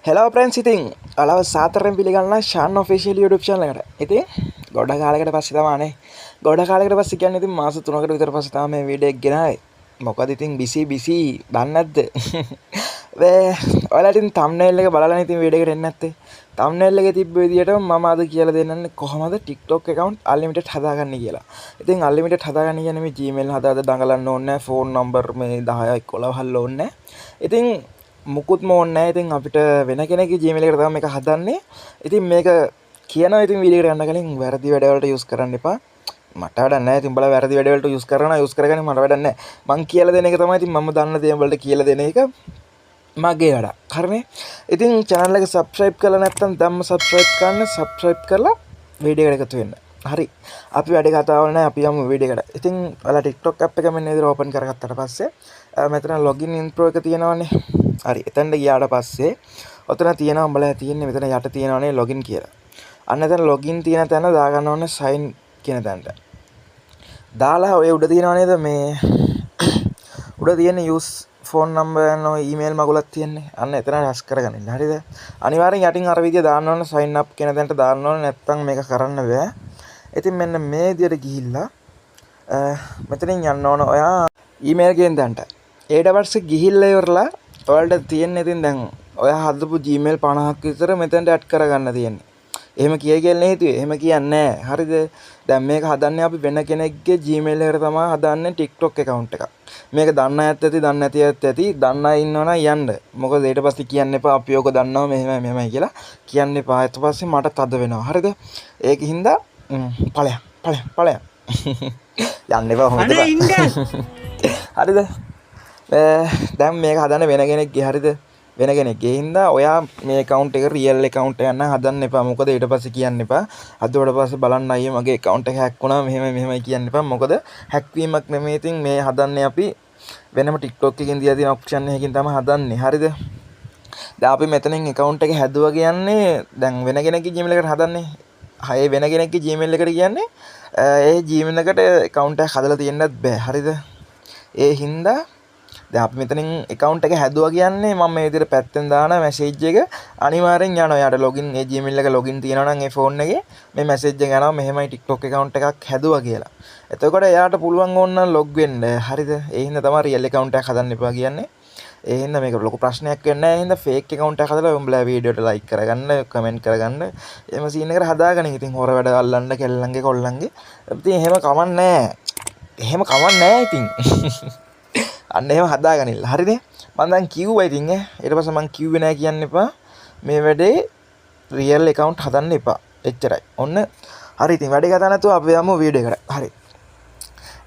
Hello ප්‍රන්ස් ඉතින් අලව සාතරෙන් පිළිගන්න Shan official YouTube channel එකට. ඉතින් ගොඩ කාලයකට පස්සේ තමයිනේ. ගොඩ කාලයකට පස්සේ කියන්නේ ඉතින් මාස 3කට විතර පස්සේ තමයි මේ වීඩියෝ එක ගෙනාවේ. මොකද ඉතින් බිසි දන්නේ නැද්ද? ඔයාලා ඉතින් thumbnail එක බලලා ඉතින් වීඩියෝ එකට එන්නේ නැත්තේ. thumbnail එකේ තිබ්බ විදියට මම අද කියලා දෙන්නන්නේ කොහොමද TikTok account unlimited හදාගන්නේ කියලා. ඉතින් unlimited හදාගන්න කියන්නේ මේ Gmail හදාද දඟලන්න ඕනේ නැහැ. phone number මේ 10 11 හල්ල ඕනේ නැහැ. ඉතින් මුකුත්ම ඕනේ නැහැ. ඉතින් අපිට වෙන කෙනෙක්ගේ Gmail එකට තමයි මේක හදන්නේ. ඉතින් මේක කියනවා ඉතින් වීඩියෝ එකට යන්න කලින් වැරදි වැඩ වලට යූස් කරන්න එපා. මට වැඩක් නැහැ. ඉතින් බලලා වැරදි වැඩ වලට යූස් කරනවා යූස් කරගන්න මට වැඩක් නැහැ. මං කියලා දෙන එක තමයි ඉතින් මම දන්න දේ වලට කියලා දෙන එක මගේ වැඩ. හරිනේ. ඉතින් channel එක subscribe කරලා නැත්නම් දැම්ම subscribe කරන්න subscribe කරලා වීඩියෝ එකට එකතු වෙන්න. හරි. අපි වැඩි කතාවල් නැහැ. අපි යමු වීඩියෝ එකට. ඉතින් ඔයාලා TikTok app එක මෙන්න ඉදිරිය open කරගත්තට පස්සේ මෙතන login intro එක තියෙනවනේ. හරි. එතනට ගියාට පස්සේ ඔතන තියෙනවා උඹලා තියෙන්නේ මෙතන යට තියෙනවනේ login කියලා. අන්න එතන login තියෙන තැන දාගන්න ඕනේ sign කියන තැනට. දාලා ඔය උඩ තියෙනව නේද මේ උඩ තියෙන use phone number and email මගුලක් තියෙන්නේ. අන්න එතන රැස් කරගන්න ඉන්න. හරිද? අනිවාර්යෙන් යටින් අර විදිය දාන්න ඕනේ sign up කියන තැනට දාන්න ඕනේ නැත්නම් මේක කරන්න බෑ. ඉතින් මෙන්න මේ විදියට ගිහිල්ලා මෙතනින් යන්න ඕන ඔයා email කියන තැනට. ඊට පස්සේ ගිහිල්ලා ඉවරලා ඔයාලට තියෙන්නේ ඉතින් දැන් ඔයා හදපු Gmail 50ක් විතර මෙතනට ඇඩ් කරගන්න තියෙන්නේ. එහෙම කියයි කියලා හිතුවේ. එහෙම කියන්නේ නැහැ. හරිද? දැන් මේක හදන්නේ අපි වෙන කෙනෙක්ගේ Gmail එකට තමයි හදන්නේ TikTok account එකක්. මේක දන්න අයත් ඇති, දන්න නැති අයත් ඇති. දන්න අය ඉන්නවනම් යන්න. මොකද ඊට පස්සේ කියන්න එපා අපි ඔක දන්නවා මෙහෙමයි කියලා කියන්න එපා. ඊට පස්සේ මට තද වෙනවා. හරිද? ඒකින්ද ඵලයන්. යන්න එපා හොඳට. හරිද? දැන් මේක හදන්න වෙන කෙනෙක්ගේ හරිද? වෙන කෙනෙක්ගේ හින්දා ඔයා මේ account එක real account එකක් නම් හදන්න එපා. මොකද ඊට පස්සේ කියන්න එපා. හදුවට පස්සේ බලන්න අයියේ මගේ account එක hack වුණා මෙහෙමයි කියන්න එපා. මොකද hack වීමක් නෙමෙයි. ඉතින් මේ හදන්නේ අපි වෙනම TikTok එකකින් දිලා තියෙන option එකකින් තමයි හදන්නේ. හරිද? දැන් අපි මෙතනින් account එක හැදුවා කියන්නේ දැන් වෙන කෙනෙක්ගේ Gmail එකට හදන්නේ. හය වෙන කෙනෙක්ගේ Gmail එකට කියන්නේ ඒ Gmail එකට account එකක් හදලා තියෙන්නත් බෑ. හරිද? ඒ හින්දා දැන් අපි මෙතනින් account එක හැදුවා කියන්නේ මම මේ විදිහට පැත්තෙන් දාන message එක අනිවාර්යෙන් යනවා. යාට login ඒ Gmail එක login තියෙනවා නම් ඒ phone එකේ මේ message එක යනවා මෙහෙමයි TikTok account එකක් හැදුවා කියලා. එතකොට එයාට පුළුවන් ඕන නම් log වෙන්න. හරිද? ඒ හින්දා තමයි real account එකක් හදන්න එපා කියන්නේ. ඒ හින්දා මේක ලොකු ප්‍රශ්නයක් වෙන්නේ නැහැ. ඒ හින්දා fake account එකක් හදලා උඹලා වීඩියෝට like කරගන්න, comment කරගන්න. එහෙම scene එකට හදාගන්න. ඉතින් හොර වැඩ අල්ලන්න කෙල්ලන්ගේ කොල්ලන්ගේ. ඉතින් එහෙම කමන්නේ නැහැ ඉතින්. අන්න එහෙම හදාගනින්න. හරිනේ? මම දැන් කිව්වා ඉතින් ඊට පස්සේ මම කිව්වේ නෑ කියන්න එපා. මේ වැඩේ real account හදන්න එපා. එච්චරයි. ඔන්න හරි ඉතින් වැඩි කතා නැතුව අපි යමු වීඩියෝ එකට. හරි.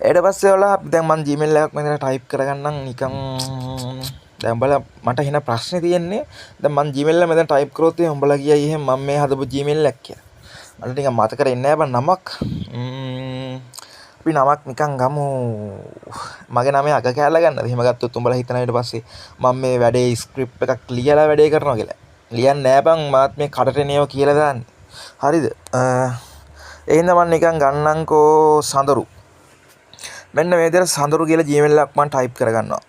ඊට පස්සේ ඔයාලා දැන් මම Gmail එකක් මෙතන type කරගන්නම් නිකන් දැන් උඹලා මට එන ප්‍රශ්නේ තියෙන්නේ දැන් මම Gmail එක මෙතන type කරොත් උඹලා කියයි එහෙම මම මේ හදපු Gmail එකක් කියලා. මට ටිකක් මතක වෙන්නේ නැහැ බං නමක්. අපි නමක් නිකන් ගමු මගේ නමේ අග කැලලා ගන්නද එහෙම ගත්තොත් උඹලා හිතන ඊට පස්සේ මම මේ වැඩේ ස්ක්‍රිප්ට් එකක් ලියලා වැඩේ කරනවා කියලා. ලියන්නේ නෑ බං මාත් මේ කඩට නේව කියලා දාන්නේ. හරිද? එහෙනම් මම නිකන් ගන්නම්කෝ සඳරු. මෙන්න මේ විදිහට සඳරු කියලා Gmail එකක් මම type කරගන්නවා.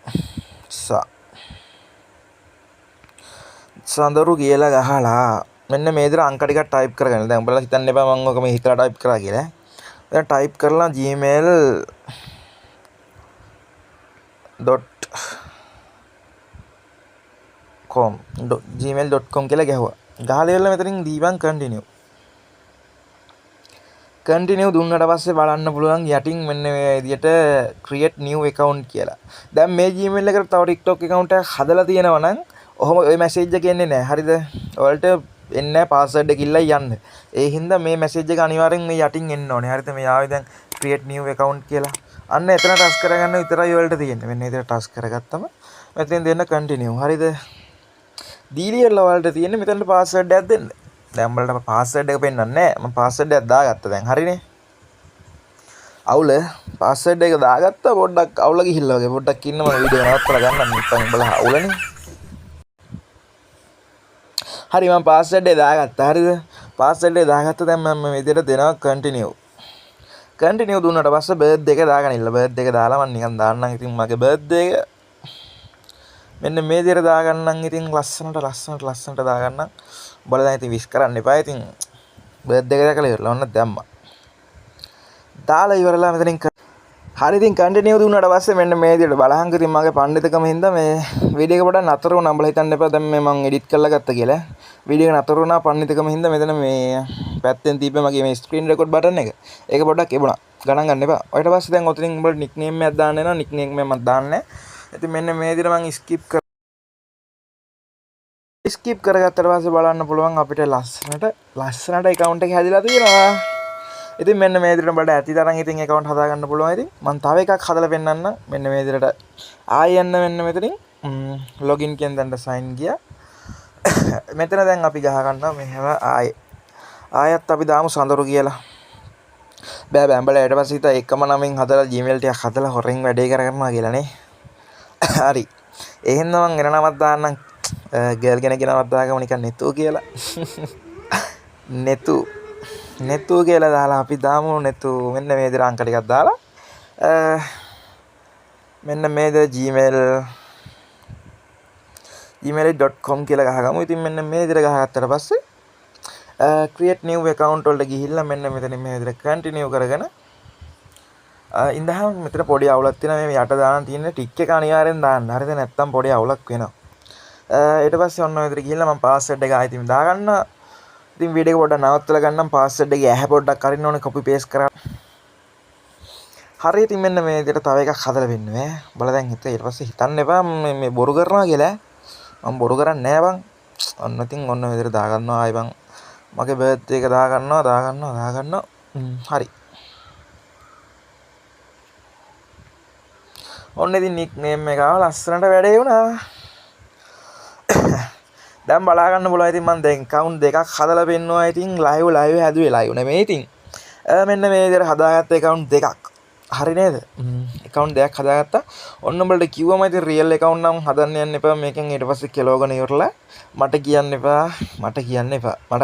සඳරු කියලා ගහලා මෙන්න මේ විදිහට අංක ටිකක් type කරගන්න. දැන් උඹලා හිතන්න එපා මම ඔක මේ හිතලා type කරා කියලා. දැන් type කරලා gmail.com කියලා ගැහුවා. ගහලා ඉවරලා මෙතනින් දීපන් continue දුන්නාට පස්සේ බලන්න පුළුවන් යටින් මෙන්න මේ විදිහට create new account කියලා. දැන් මේ Gmail එකට තව TikTok account එකක් හදලා තියෙනවා නම් ඔහොම ওই message එක එන්නේ නැහැ. හරිද? ඔයාලට එන්නේ නැහැ password එක ඉල්ලයි යන්න. ඒ හින්දා මේ message එක අනිවාර්යෙන් මේ යටින් එන්න ඕනේ. හරිද? මේ ආවේ දැන් create new account කියලා. අන්න එතන ටච් කරගන්න විතරයි ඔයාලට තියෙන්නේ. මෙන්න ඉතින් ටච් කරගත්තම මෙතෙන් දෙන්න continue. හරිද? දීලියලා ඔයාලට තියෙන්නේ මෙතනට password එකක් දෙන්න. දැන් උඹලට password එක පෙන්නන්නේ නැහැ. මම password එකක් දාගත්තා දැන්. හරිනේ? අවුල password එක දාගත්තා පොඩ්ඩක් අවුල ගිහිල්ලා වගේ. පොඩ්ඩක් ඉන්න මම වීඩියෝ නවත්තලා ගන්නම්. නැත්නම් උඹලා අවුලනේ. හරි මම password එක දාගත්තා. හරිද? password එක දාගත්තා දැන් මම මේ විදිහට දෙනවා continue දුන්නාට පස්සේ birthday එක දාගන්න ඉන්න. birthday එක දාලා මම නිකන් දාන්නම්. ඉතින් මගේ birthday එක මෙන්න මේ විදිහට දාගන්නම්. ඉතින් ලස්සනට දාගන්නම්. බලලා දැන් ඉතින් විශ් කරන්න එපා. ඉතින් බර්ත්ඩේ එක දැකලා ඉවරලා ඔන්න දැම්මා. දාලා ඉවරලා මෙතනින් හරි ඉතින් කන්ටිනියු දුන්නාට පස්සේ මෙන්න මේ විදිහට බලහන් ඉතින් මගේ පඬිතුකම හින්දා මේ වීඩියෝ එක පොඩ්ඩක් නතර වුණා. උඹලා හිතන්න එපා දැන් මේ මම එඩිට් කරලා ගත්තා කියලා. වීඩියෝ එක නතර වුණා පඬිතුකම හින්දා මෙතන මේ පැත්තෙන් තිබ්බ මගේ මේ ස්ක්‍රීන් රෙකෝඩ් බටන් එක. ඒක පොඩ්ඩක් එබුණා. ගණන් ගන්න එපා. ඊට පස්සේ දැන් ඔතනින් උඹලා නික්නේම් එකක් දාන්න එනවා. නික්නේම් එක මම දාන්නේ. ඉතින් මෙන්න මේ විදිහට මම ස්කිප් කරගත්තට පස්සේ බලන්න පුළුවන් අපිට ලස්සනට account එක හැදිලා තියෙනවා. ඉතින් මෙන්න මේ විදිහට බලන්න ඇති තරම් ඉතින් account හදා ගන්න පුළුවන්. ඉතින් මම තව එකක් හදලා පෙන්නන්නම්. මෙන්න මේ විදිහට ආයෙ යන්න මෙන්න මෙතනින් login කියන දණ්ඩ sign ගියා. මෙතන දැන් අපි ගහ ගන්නවා මෙහෙම ආයෙත් අපි දාමු සඳරු කියලා. බෑ උඹලා ඊට පස්සේ හිතා එකම නමින් හදලා Gmail ටිකක් හදලා හොරෙන් වැඩේ කරගන්නවා කියලා නේ. හරි. එහෙනම් මම එන නමක් දාන්නම්. ගර්ල් කෙනෙක්ගේ නමක් දාගමු නිකන් නෙතු කියලා. නෙතු කියලා දාලා අපි දාමු නෙතු. මෙන්න මේ විදිහට අංක ටිකක් දාලා මෙන්න මේ gmail.com කියලා ගහගමු. ඉතින් මෙන්න මේ විදිහට ගහගත්තට පස්සේ create new account වලට ගිහිල්ලා මෙන්න මෙතන මේ විදිහට continue කරගෙන ඉඳහම මෙතන පොඩි අවුලක් තියෙනවා. මේ යට දාන තියෙන ටික් එක අනිවාර්යෙන් දාන්න. හරිද? නැත්තම් පොඩි අවුලක් වෙනවා. ඊට පස්සේ ඔන්න ඔය විදිහට ගිහිල්ලා මම password එක ආයෙත් දාගන්න. ඉතින් වීඩියෝ එක පොඩ්ඩක් නවත්තලා ගන්නම්. password එකේ ඇහැ පොඩ්ඩක් අරින්න ඕනේ copy paste කරා. හරි ඉතින් මෙන්න මේ විදිහට තව එකක් හදලා වෙන්නේ ඈ. බලලා දැන් ඊට පස්සේ හිතන්න එපා මේ බොරු කරනවා කියලා. මම බොරු කරන්නේ නෑ බං. ඔන්න ඉතින් ඔන්න ඔය විදිහට දාගන්නවා ආයෙ බං. මගේ බර්ත්ඩේ එක දාගන්නවා. හරි. ඔන්න ඉතින් නික්නේම් එක ආව ලස්සනට වැඩේ වුණා. දැන් බලා ගන්න පුළුවන්. ඉතින් මම දැන් account දෙකක් හදලා පෙන්නුවා. ඉතින් live හැදුවේ live නෙමෙයි. ඉතින් මෙන්න මේ විදිහට හදාගත්ත account දෙකක්. හරි නේද? account දෙකක් හදාගත්තා. ඔන්න උඹලට කිව්වම ඉතින් real account නම් හදන්න යන්න එපා. මේකෙන් ඊට පස්සේ කෙලවගෙන ඉවරලා මට කියන්න එපා. මට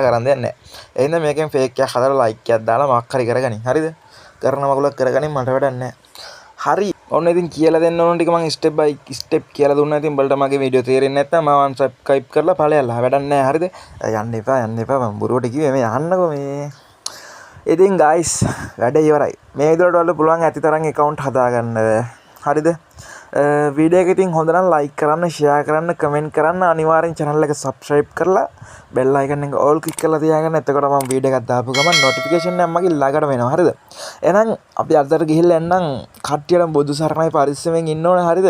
කරන් දෙයක් නැහැ. එහෙනම් මේකෙන් fake එකක් හදලා like එකක් දාලා මොකක් හරි කරගනින්. හරිද? කරන මගුලක් කරගනින් මට වැඩක් නැහැ. හරි. ඔන්න ඉතින් කියලා දෙන්න ඕන ටික මම step by step කියලා දුන්නා. ඉතින් උඹලට මගේ වීඩියෝ තේරෙන්නේ නැත්නම් මම unsubscribe කරලා ඵලයල්ලා වැඩක් නැහැ. හරිද? යන්න එපා මම බොරුවට කිව්වේ මේ යන්නකෝ මේ. ඉතින් guys වැඩේ ඉවරයි. මේ විදිහට ඔයාලට පුළුවන් ඇති තරම් account හදාගන්න. හරිද? වීඩියෝ එක ඉතින් හොඳ නම් like කරන්න, share කරන්න, comment කරන්න, අනිවාර්යෙන් channel එක subscribe කරලා bell icon එක all click කරලා තියාගන්න. එතකොට මම වීඩියෝ එකක් දාපු ගමන් notification එක මගේ ළඟට වෙනවා. හරිද? එහෙනම් අපි අදට ගිහිල්ලා එන්නම්. කට්ටියට බොදු සරණයි පරිස්සමෙන් ඉන්න ඕනේ. හරිද?